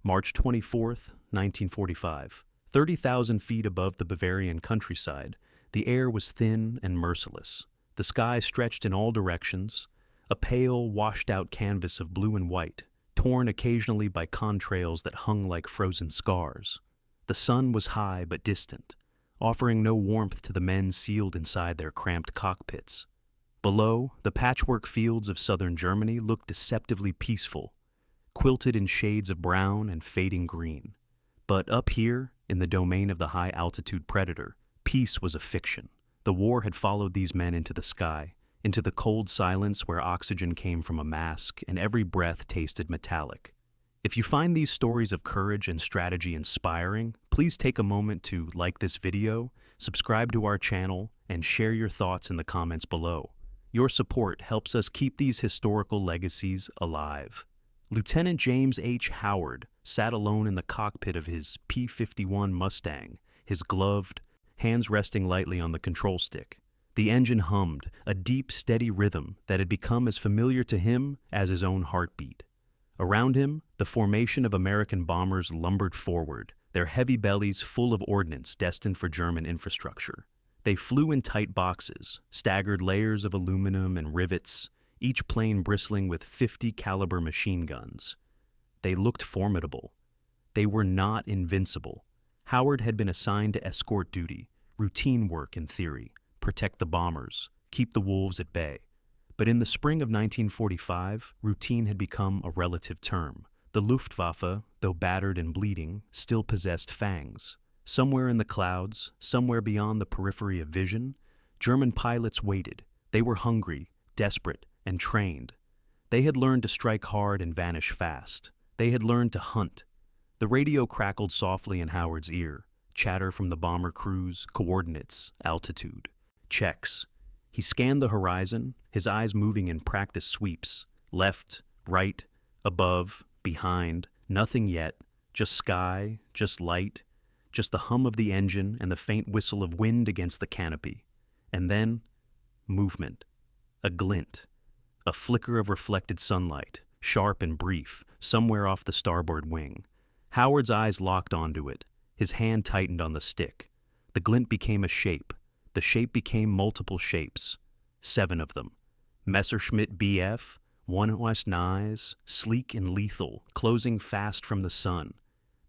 March 24th, 1945. 30,000 feet above the Bavarian countryside, the air was thin and merciless. The sky stretched in all directions, a pale, washed-out canvas of blue and white, torn occasionally by contrails that hung like frozen scars. The sun was high but distant, offering no warmth to the men sealed inside their cramped cockpits. Below, the patchwork fields of southern Germany looked deceptively peaceful, quilted in shades of brown and fading green. But up here, in the domain of the high-altitude predator, peace was a fiction. The war had followed these men into the sky, into the cold silence where oxygen came from a mask and every breath tasted metallic. If you find these stories of courage and strategy inspiring, please take a moment to like this video, subscribe to our channel, and share your thoughts in the comments below. Your support helps us keep these historical legacies alive. Lieutenant James H. Howard sat alone in the cockpit of his P-51 Mustang, his gloved, hands resting lightly on the control stick. The engine hummed, a deep, steady rhythm that had become as familiar to him as his own heartbeat. Around him, the formation of American bombers lumbered forward, their heavy bellies full of ordnance destined for German infrastructure. They flew in tight boxes, staggered layers of aluminum and rivets, each plane bristling with .50 caliber machine guns. They looked formidable. They were not invincible. Howard had been assigned to escort duty, routine work in theory, protect the bombers, keep the wolves at bay. But in the spring of 1945, routine had become a relative term. The Luftwaffe, though battered and bleeding, still possessed fangs. Somewhere in the clouds, somewhere beyond the periphery of vision, German pilots waited. They were hungry, desperate, and trained. They had learned to strike hard and vanish fast. They had learned to hunt. The radio crackled softly in Howard's ear. Chatter from the bomber crews, coordinates, altitude. Checks. He scanned the horizon, his eyes moving in practice sweeps. Left, right, above, behind, nothing yet. Just sky, just light, just the hum of the engine and the faint whistle of wind against the canopy. And then, movement. A glint. A flicker of reflected sunlight, sharp and brief, somewhere off the starboard wing. Howard's eyes locked onto it. His hand tightened on the stick. The glint became a shape. The shape became multiple shapes. 7 of them. Messerschmitt BF, 1 West Nyes, sleek and lethal, closing fast from the sun.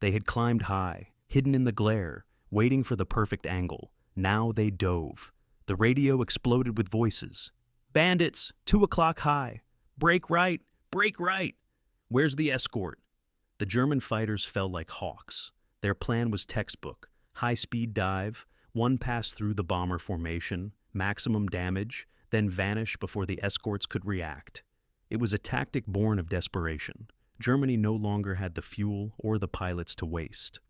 They had climbed high, hidden in the glare, waiting for the perfect angle. Now they dove. The radio exploded with voices. Bandits, 2 o'clock high. Break right, break right. Where's the escort? The German fighters fell like hawks. Their plan was textbook. High-speed dive, one pass through the bomber formation, maximum damage, then vanish before the escorts could react. It was a tactic born of desperation. Germany no longer had the fuel or the pilots to waste.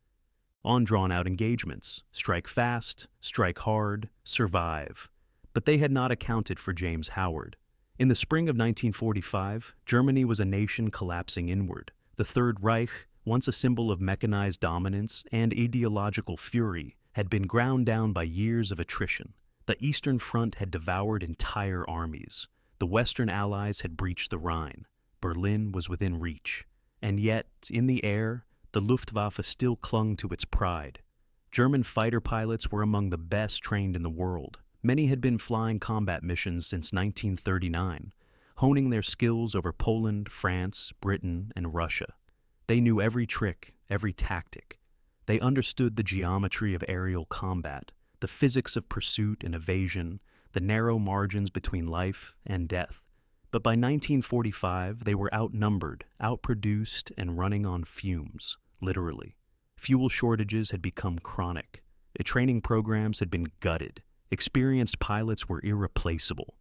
On drawn-out engagements, strike fast, strike hard, survive. But they had not accounted for James Howard. In the spring of 1945, Germany was a nation collapsing inward. The Third Reich, once a symbol of mechanized dominance and ideological fury, had been ground down by years of attrition. The Eastern Front had devoured entire armies. The Western Allies had breached the Rhine. Berlin was within reach. And yet, in the air, the Luftwaffe still clung to its pride. German fighter pilots were among the best trained in the world. Many had been flying combat missions since 1939, honing their skills over Poland, France, Britain, and Russia. They knew every trick, every tactic. They understood the geometry of aerial combat, the physics of pursuit and evasion, the narrow margins between life and death. But by 1945, they were outnumbered, outproduced, and running on fumes, literally. Fuel shortages had become chronic. The training programs had been gutted. Experienced pilots were irreplaceable.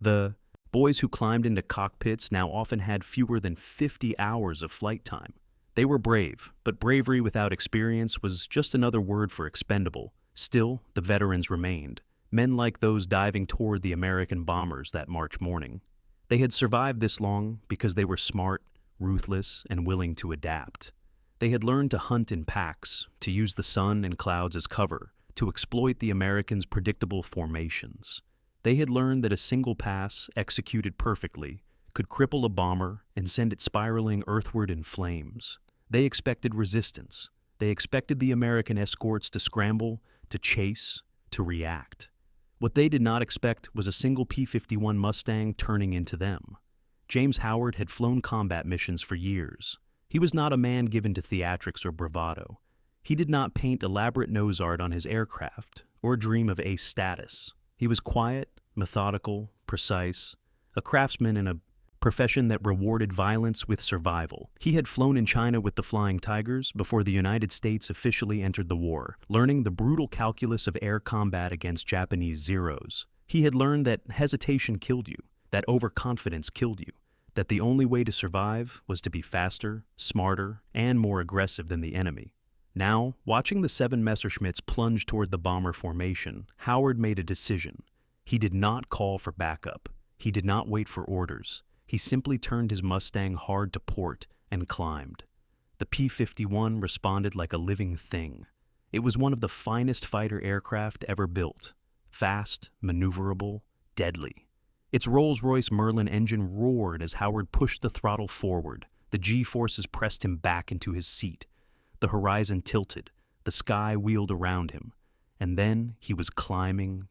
The boys who climbed into cockpits now often had fewer than 50 hours of flight time. They were brave, but bravery without experience was just another word for expendable. Still, the veterans remained, men like those diving toward the American bombers that March morning. They had survived this long because they were smart, ruthless, and willing to adapt. They had learned to hunt in packs, to use the sun and clouds as cover, to exploit the Americans' predictable formations. They had learned that a single pass, executed perfectly, could cripple a bomber and send it spiraling earthward in flames. They expected resistance. They expected the American escorts to scramble, to chase, to react. What they did not expect was a single P-51 Mustang turning into them. James Howard had flown combat missions for years. He was not a man given to theatrics or bravado. He did not paint elaborate nose art on his aircraft or dream of ace status. He was quiet, methodical, precise, a craftsman in a profession that rewarded violence with survival. He had flown in China with the Flying Tigers before the United States officially entered the war, learning the brutal calculus of air combat against Japanese Zeros. He had learned that hesitation killed you, that overconfidence killed you, that the only way to survive was to be faster, smarter, and more aggressive than the enemy. Now, watching the 7 Messerschmitts plunge toward the bomber formation, Howard made a decision. He did not call for backup. He did not wait for orders. He simply turned his Mustang hard to port and climbed. The P-51 responded like a living thing. It was one of the finest fighter aircraft ever built. Fast, maneuverable, deadly. Its Rolls-Royce Merlin engine roared as Howard pushed the throttle forward. The G-forces pressed him back into his seat. The horizon tilted. The sky wheeled around him. And then he was climbing,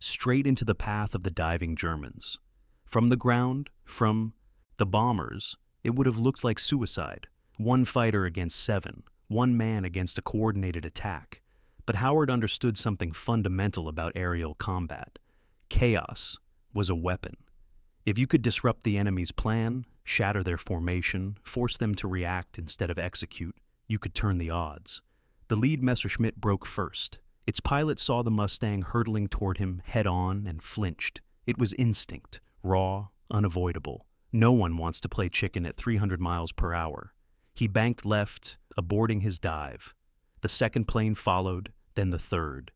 straight into the path of the diving Germans. From the ground, from the bombers, it would have looked like suicide. 1 fighter against 7, 1 man against a coordinated attack. But Howard understood something fundamental about aerial combat. Chaos was a weapon. If you could disrupt the enemy's plan, shatter their formation, force them to react instead of execute, you could turn the odds. The lead Messerschmitt broke first. Its pilot saw the Mustang hurtling toward him head-on and flinched. It was instinct, raw, unavoidable. No one wants to play chicken at 300 miles per hour. He banked left, aborting his dive. The second plane followed, then the third.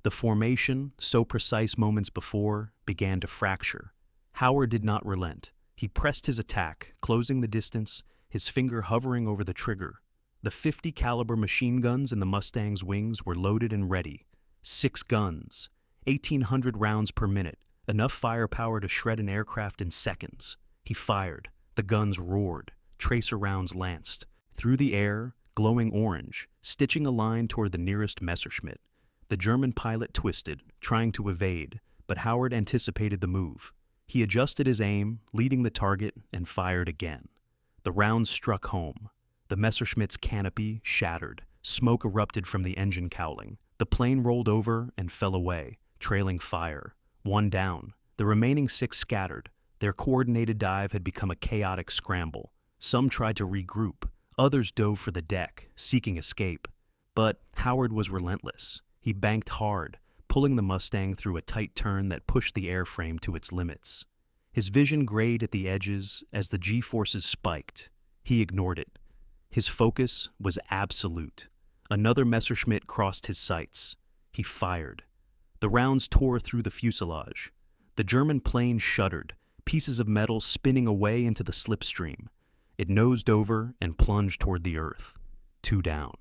The formation, so precise moments before, began to fracture. Howard did not relent. He pressed his attack, closing the distance, his finger hovering over the trigger. The 50 caliber machine guns in the Mustang's wings were loaded and ready. 6 guns, 1,800 rounds per minute, enough firepower to shred an aircraft in seconds. He fired. The guns roared. Tracer rounds lanced. Through the air, glowing orange, stitching a line toward the nearest Messerschmitt. The German pilot twisted, trying to evade, but Howard anticipated the move. He adjusted his aim, leading the target, and fired again. The rounds struck home. The Messerschmitt's canopy shattered. Smoke erupted from the engine cowling. The plane rolled over and fell away, trailing fire. 1 down. The remaining 6 scattered. Their coordinated dive had become a chaotic scramble. Some tried to regroup. Others dove for the deck, seeking escape. But Howard was relentless. He banked hard, pulling the Mustang through a tight turn that pushed the airframe to its limits. His vision grayed at the edges as the G-forces spiked. He ignored it. His focus was absolute. Another Messerschmitt crossed his sights. He fired. The rounds tore through the fuselage. The German plane shuddered, pieces of metal spinning away into the slipstream. It nosed over and plunged toward the earth. 2 down.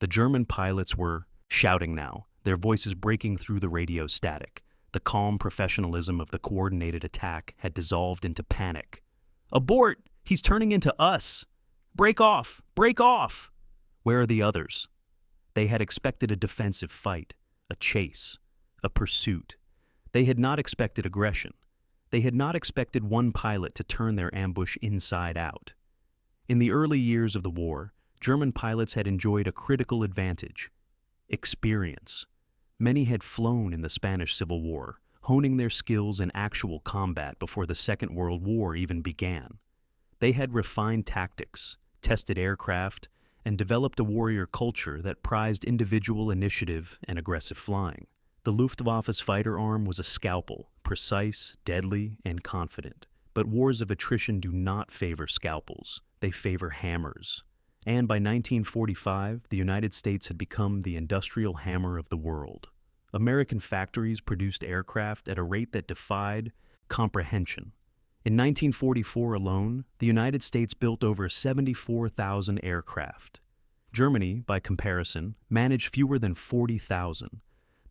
The German pilots were shouting now, their voices breaking through the radio static. The calm professionalism of the coordinated attack had dissolved into panic. "Abort! He's turning into us! Break off! Break off!" Where are the others? They had expected a defensive fight, a chase, a pursuit. They had not expected aggression. They had not expected one pilot to turn their ambush inside out. In the early years of the war, German pilots had enjoyed a critical advantage: experience. Many had flown in the Spanish Civil War, honing their skills in actual combat before the Second World War even began. They had refined tactics, tested aircraft, and developed a warrior culture that prized individual initiative and aggressive flying. The Luftwaffe's fighter arm was a scalpel, precise, deadly, and confident. But wars of attrition do not favor scalpels. They favor hammers. And by 1945, the United States had become the industrial hammer of the world. American factories produced aircraft at a rate that defied comprehension. In 1944 alone, the United States built over 74,000 aircraft. Germany, by comparison, managed fewer than 40,000.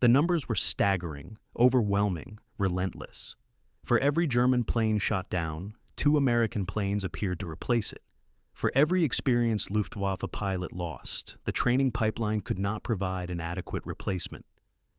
The numbers were staggering, overwhelming, relentless. For every German plane shot down, 2 American planes appeared to replace it. For every experienced Luftwaffe pilot lost, the training pipeline could not provide an adequate replacement.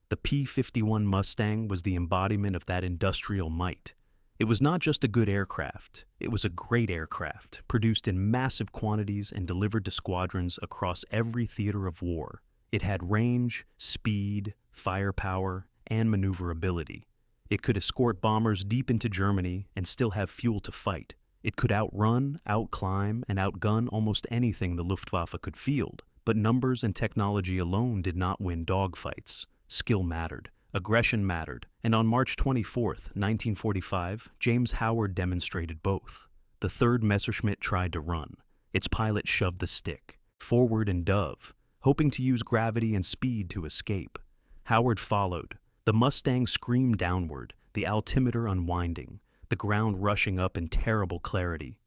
The P-51 Mustang was the embodiment of that industrial might. It was not just a good aircraft, it was a great aircraft, produced in massive quantities and delivered to squadrons across every theater of war. It had range, speed, firepower, and maneuverability. It could escort bombers deep into Germany and still have fuel to fight. It could outrun, outclimb, and outgun almost anything the Luftwaffe could field. But numbers and technology alone did not win dogfights. Skill mattered. Aggression mattered. And on March 24, 1945, James Howard demonstrated both. The third Messerschmitt tried to run. Its pilot shoved the stick, forward and dove, hoping to use gravity and speed to escape. Howard followed. The Mustang screamed downward, the altimeter unwinding, the ground rushing up in terrible clarity.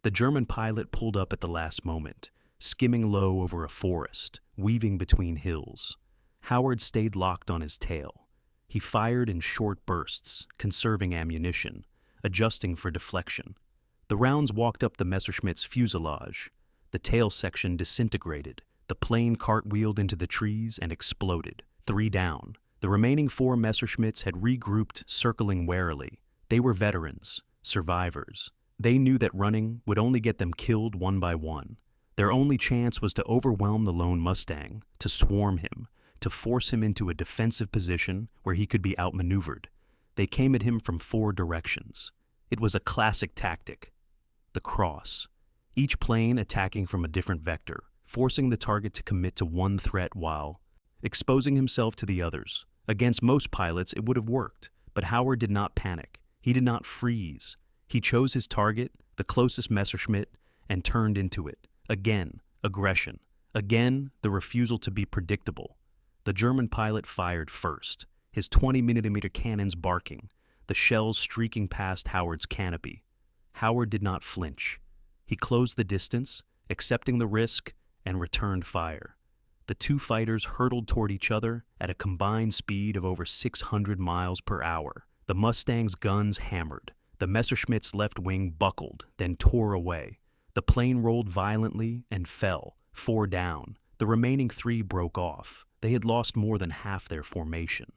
The German pilot pulled up at the last moment, skimming low over a forest, weaving between hills. Howard stayed locked on his tail. He fired in short bursts, conserving ammunition, adjusting for deflection. The rounds walked up the Messerschmitt's fuselage. The tail section disintegrated. The plane cartwheeled into the trees and exploded. 3 down. The remaining 4 Messerschmitts had regrouped, circling warily. They were veterans, survivors. They knew that running would only get them killed one by one. Their only chance was to overwhelm the lone Mustang, to swarm him, to force him into a defensive position where he could be outmaneuvered. They came at him from 4 directions. It was a classic tactic. The cross. Each plane attacking from a different vector, forcing the target to commit to one threat while exposing himself to the others. Against most pilots, it would have worked, but Howard did not panic. He did not freeze. He chose his target, the closest Messerschmitt, and turned into it. Again, aggression. Again, the refusal to be predictable. The German pilot fired first, his 20mm cannons barking, the shells streaking past Howard's canopy. Howard did not flinch. He closed the distance, accepting the risk, and returned fire. The 2 fighters hurtled toward each other at a combined speed of over 600 miles per hour. The Mustang's guns hammered. The Messerschmitt's left wing buckled, then tore away. The plane rolled violently and fell, 4 down. The remaining 3 broke off. They had lost more than half their formation.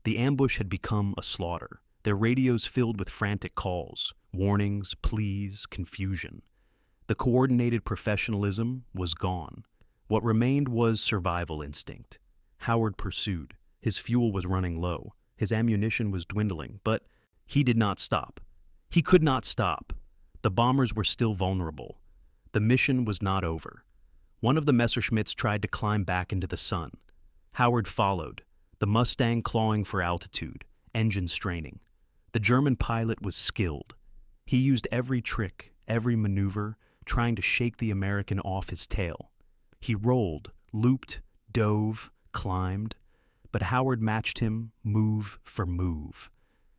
The ambush had become a slaughter, their radios filled with frantic calls, warnings, pleas, confusion. The coordinated professionalism was gone. What remained was survival instinct. Howard pursued. His fuel was running low. His ammunition was dwindling, but he did not stop. He could not stop. The bombers were still vulnerable. The mission was not over. One of the Messerschmitts tried to climb back into the sun. Howard followed, the Mustang clawing for altitude, engine straining. The German pilot was skilled. He used every trick, every maneuver, trying to shake the American off his tail. He rolled, looped, dove, climbed, but Howard matched him move for move.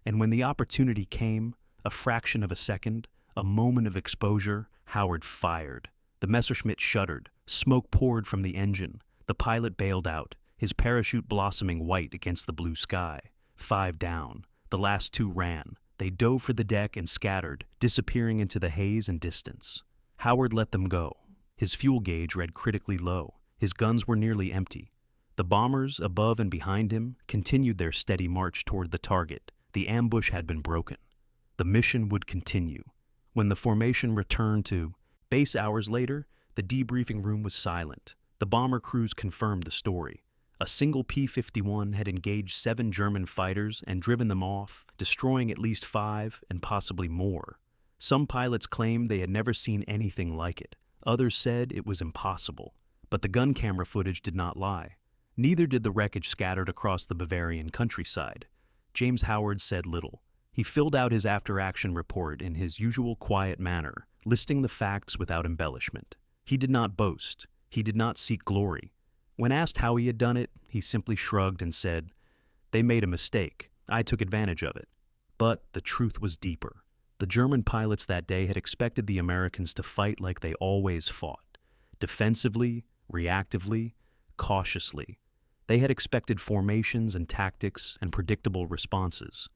And when the opportunity came, a fraction of a second, a moment of exposure, Howard fired. The Messerschmitt shuddered. Smoke poured from the engine. The pilot bailed out, his parachute blossoming white against the blue sky. 5 down. The last 2 ran. They dove for the deck and scattered, disappearing into the haze and distance. Howard let them go. His fuel gauge read critically low. His guns were nearly empty. The bombers, above and behind him, continued their steady march toward the target. The ambush had been broken. The mission would continue. When the formation returned to base hours later, the debriefing room was silent. The bomber crews confirmed the story. A single P-51 had engaged 7 German fighters and driven them off, destroying at least 5 and possibly more. Some pilots claimed they had never seen anything like it. Others said it was impossible. But the gun camera footage did not lie. Neither did the wreckage scattered across the Bavarian countryside. James Howard said little. He filled out his after-action report in his usual quiet manner, listing the facts without embellishment. He did not boast. He did not seek glory. When asked how he had done it, he simply shrugged and said, "They made a mistake. I took advantage of it." But the truth was deeper. The German pilots that day had expected the Americans to fight like they always fought, defensively, reactively, cautiously. They had expected formations and tactics and predictable responses.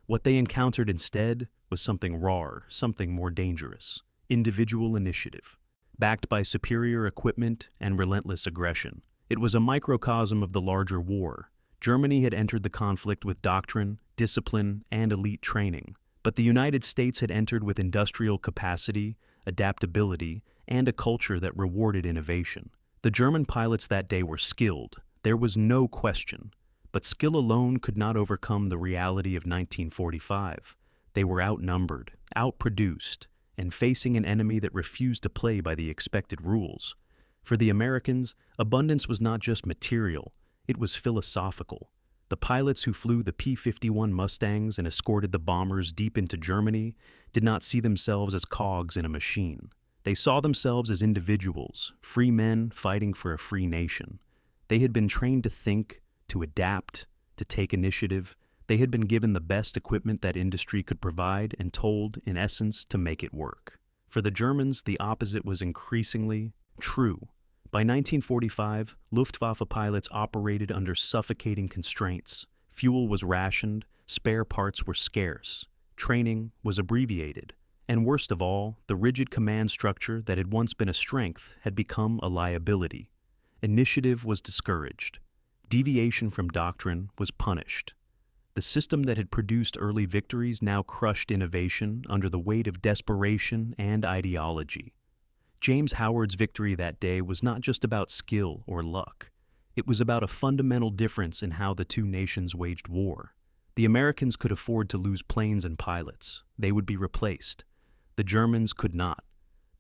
What they encountered instead was something rawer, something more dangerous. Individual initiative. backed by superior equipment and relentless aggression. It was a microcosm of the larger war. Germany had entered the conflict with doctrine, discipline, and elite training, but the United States had entered with industrial capacity, adaptability, and a culture that rewarded innovation. The German pilots that day were skilled, there was no question, but skill alone could not overcome the reality of 1945. They were outnumbered, outproduced, and facing an enemy that refused to play by the expected rules. For the Americans, abundance was not just material, it was philosophical. The pilots who flew the P-51 Mustangs and escorted the bombers deep into Germany did not see themselves as cogs in a machine. They saw themselves as individuals, free men fighting for a free nation. They had been trained to think, to adapt, to take initiative. They had been given the best equipment that industry could provide and told, in essence, to make it work. For the Germans, the opposite was increasingly true. By 1945, Luftwaffe pilots operated under suffocating constraints. Fuel was rationed, spare parts were scarce, training was abbreviated, and worst of all, the rigid command structure that had once been a strength had become a liability. Initiative was discouraged. Deviation from doctrine was punished. The system that had produced early victories now crushed innovation under the weight of desperation and ideology. James Howard's victory that day was not just about skill or luck. It was about a fundamental difference in how the two nations waged war. The Americans could afford to lose planes and pilots. They would be replaced. The Germans could not.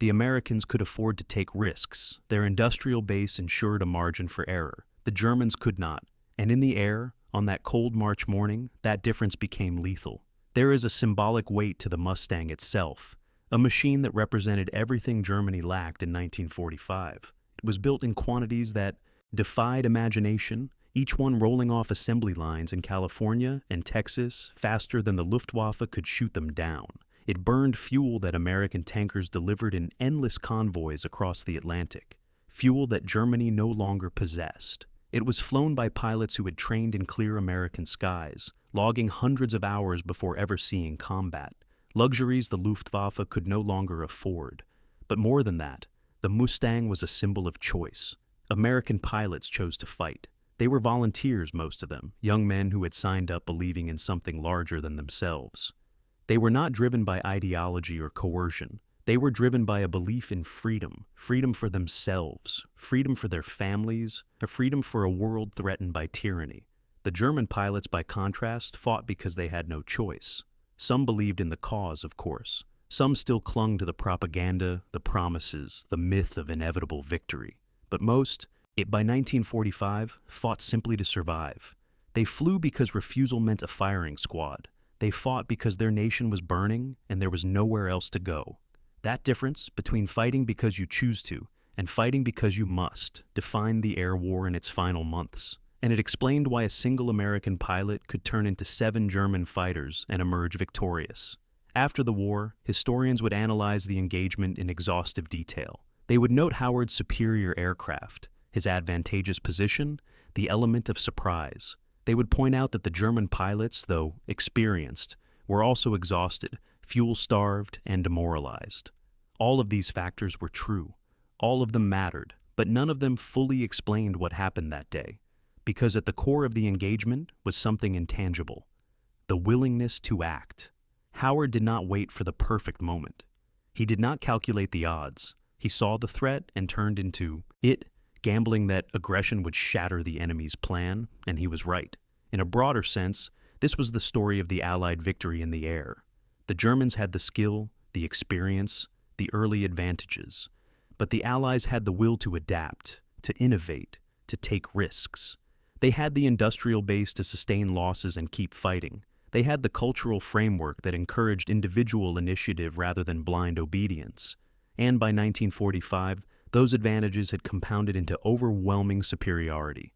The Americans could afford to take risks. Their industrial base ensured a margin for error. The Germans could not. And in the air, on that cold March morning, that difference became lethal. There is a symbolic weight to the Mustang itself. A machine that represented everything Germany lacked in 1945. It was built in quantities that defied imagination, each one rolling off assembly lines in California and Texas faster than the Luftwaffe could shoot them down. It burned fuel that American tankers delivered in endless convoys across the Atlantic, fuel that Germany no longer possessed. It was flown by pilots who had trained in clear American skies, logging hundreds of hours before ever seeing combat. Luxuries the Luftwaffe could no longer afford. But more than that, the Mustang was a symbol of choice. American pilots chose to fight. They were volunteers, most of them, young men who had signed up believing in something larger than themselves. They were not driven by ideology or coercion. They were driven by a belief in freedom, freedom for themselves, freedom for their families, a freedom for a world threatened by tyranny. The German pilots, by contrast, fought because they had no choice. Some believed in the cause, of course. Some still clung to the propaganda, the promises, the myth of inevitable victory. But most, by 1945, fought simply to survive. They flew because refusal meant a firing squad. They fought because their nation was burning and there was nowhere else to go. That difference between fighting because you choose to and fighting because you must defined the air war in its final months. And it explained why a single American pilot could turn into 7 German fighters and emerge victorious. After the war, historians would analyze the engagement in exhaustive detail. They would note Howard's superior aircraft, his advantageous position, the element of surprise. They would point out that the German pilots, though experienced, were also exhausted, fuel-starved, and demoralized. All of these factors were true. All of them mattered, but none of them fully explained what happened that day. Because at the core of the engagement was something intangible, the willingness to act. Howard did not wait for the perfect moment. He did not calculate the odds. He saw the threat and turned into it, gambling that aggression would shatter the enemy's plan, and he was right. In a broader sense, this was the story of the Allied victory in the air. The Germans had the skill, the experience, the early advantages, but the Allies had the will to adapt, to innovate, to take risks. They had the industrial base to sustain losses and keep fighting. They had the cultural framework that encouraged individual initiative rather than blind obedience. And by 1945, those advantages had compounded into overwhelming superiority.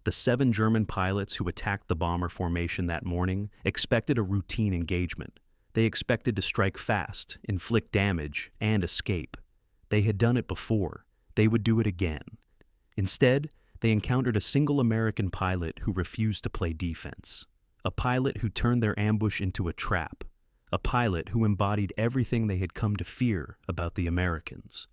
The 7 German pilots who attacked the bomber formation that morning expected a routine engagement. They expected to strike fast, inflict damage, and escape. They had done it before. They would do it again. Instead, they encountered a single American pilot who refused to play defense. A pilot who turned their ambush into a trap. A pilot who embodied everything they had come to fear about the Americans.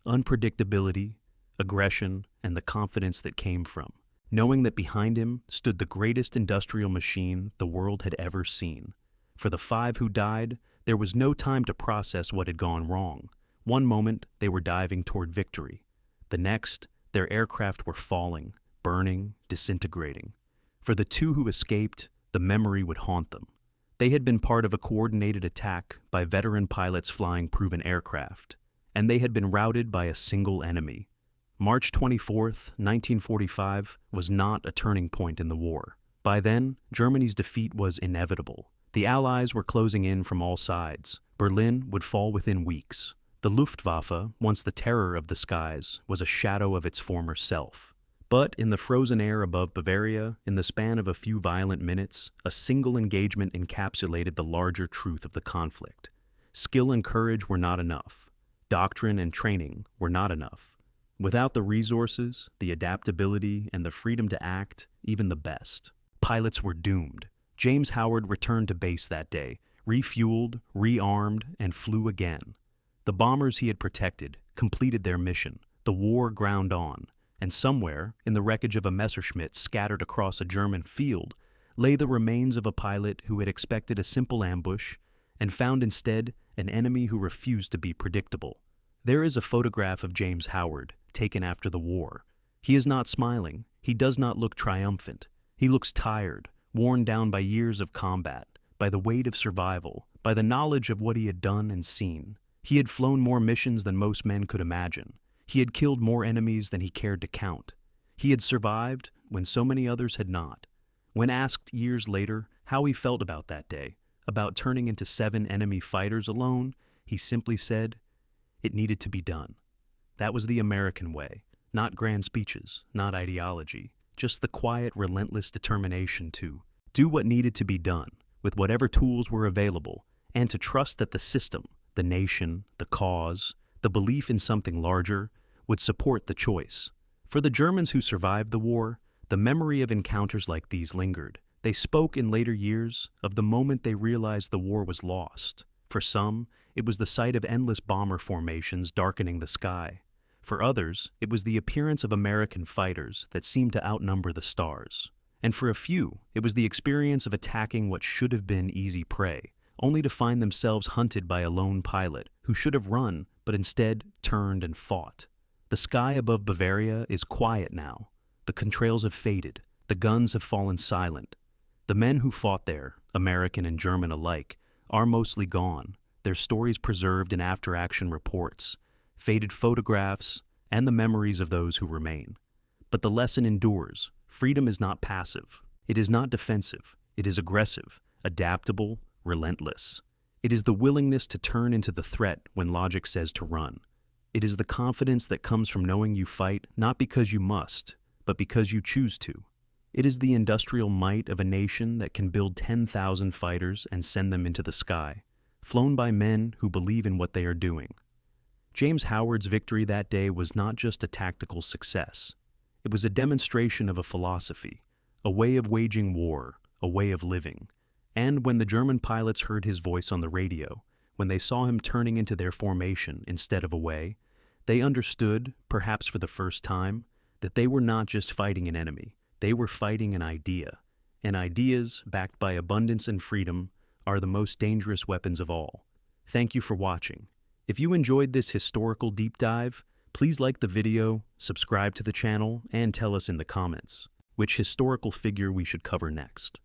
unpredictability, aggression, and the confidence that came from, knowing that behind him stood the greatest industrial machine the world had ever seen. For the 5 who died, there was no time to process what had gone wrong. One moment, they were diving toward victory. The next, their aircraft were falling, burning, disintegrating. For the 2 who escaped, the memory would haunt them. They had been part of a coordinated attack by veteran pilots flying proven aircraft, and they had been routed by a single enemy. March 24th, 1945 was not a turning point in the war. By then, Germany's defeat was inevitable. The Allies were closing in from all sides. Berlin would fall within weeks. The Luftwaffe, once the terror of the skies, was a shadow of its former self. But in the frozen air above Bavaria, in the span of a few violent minutes, a single engagement encapsulated the larger truth of the conflict. Skill and courage were not enough. Doctrine and training were not enough. Without the resources, the adaptability, and the freedom to act, even the best, pilots were doomed. James Howard returned to base that day, refueled, rearmed, and flew again. The bombers he had protected completed their mission. The war ground on, and somewhere, in the wreckage of a Messerschmitt scattered across a German field, lay the remains of a pilot who had expected a simple ambush and found instead an enemy who refused to be predictable. There is a photograph of James Howard, taken after the war. He is not smiling. He does not look triumphant. He looks tired, worn down by years of combat, by the weight of survival, by the knowledge of what he had done and seen. He had flown more missions than most men could imagine. He had killed more enemies than he cared to count. He had survived when so many others had not. When asked years later how he felt about that day, about turning into 7 enemy fighters alone, he simply said, "It needed to be done." That was the American way, not grand speeches, not ideology, just the quiet, relentless determination to do what needed to be done, with whatever tools were available, and to trust that the system, the nation, the cause, the belief in something larger, would support the choice. For the Germans who survived the war, the memory of encounters like these lingered. They spoke in later years of the moment they realized the war was lost. For some, it was the sight of endless bomber formations darkening the sky. For others, it was the appearance of American fighters that seemed to outnumber the stars. And for a few, it was the experience of attacking what should have been easy prey, only to find themselves hunted by a lone pilot who should have run, but instead turned and fought. The sky above Bavaria is quiet now. The contrails have faded. The guns have fallen silent. The men who fought there, American and German alike, are mostly gone, their stories preserved in after-action reports, faded photographs, and the memories of those who remain. But the lesson endures. Freedom is not passive. It is not defensive. It is aggressive, adaptable, relentless. It is the willingness to turn into the threat when logic says to run. It is the confidence that comes from knowing you fight not because you must, but because you choose to. It is the industrial might of a nation that can build 10,000 fighters and send them into the sky, flown by men who believe in what they are doing. James Howard's victory that day was not just a tactical success. It was a demonstration of a philosophy, a way of waging war, a way of living. And when the German pilots heard his voice on the radio, when they saw him turning into their formation instead of away, they understood, perhaps for the first time, that they were not just fighting an enemy. They were fighting an idea. And ideas, backed by abundance and freedom, are the most dangerous weapons of all. Thank you for watching. If you enjoyed this historical deep dive, please like the video, subscribe to the channel, and tell us in the comments which historical figure we should cover next.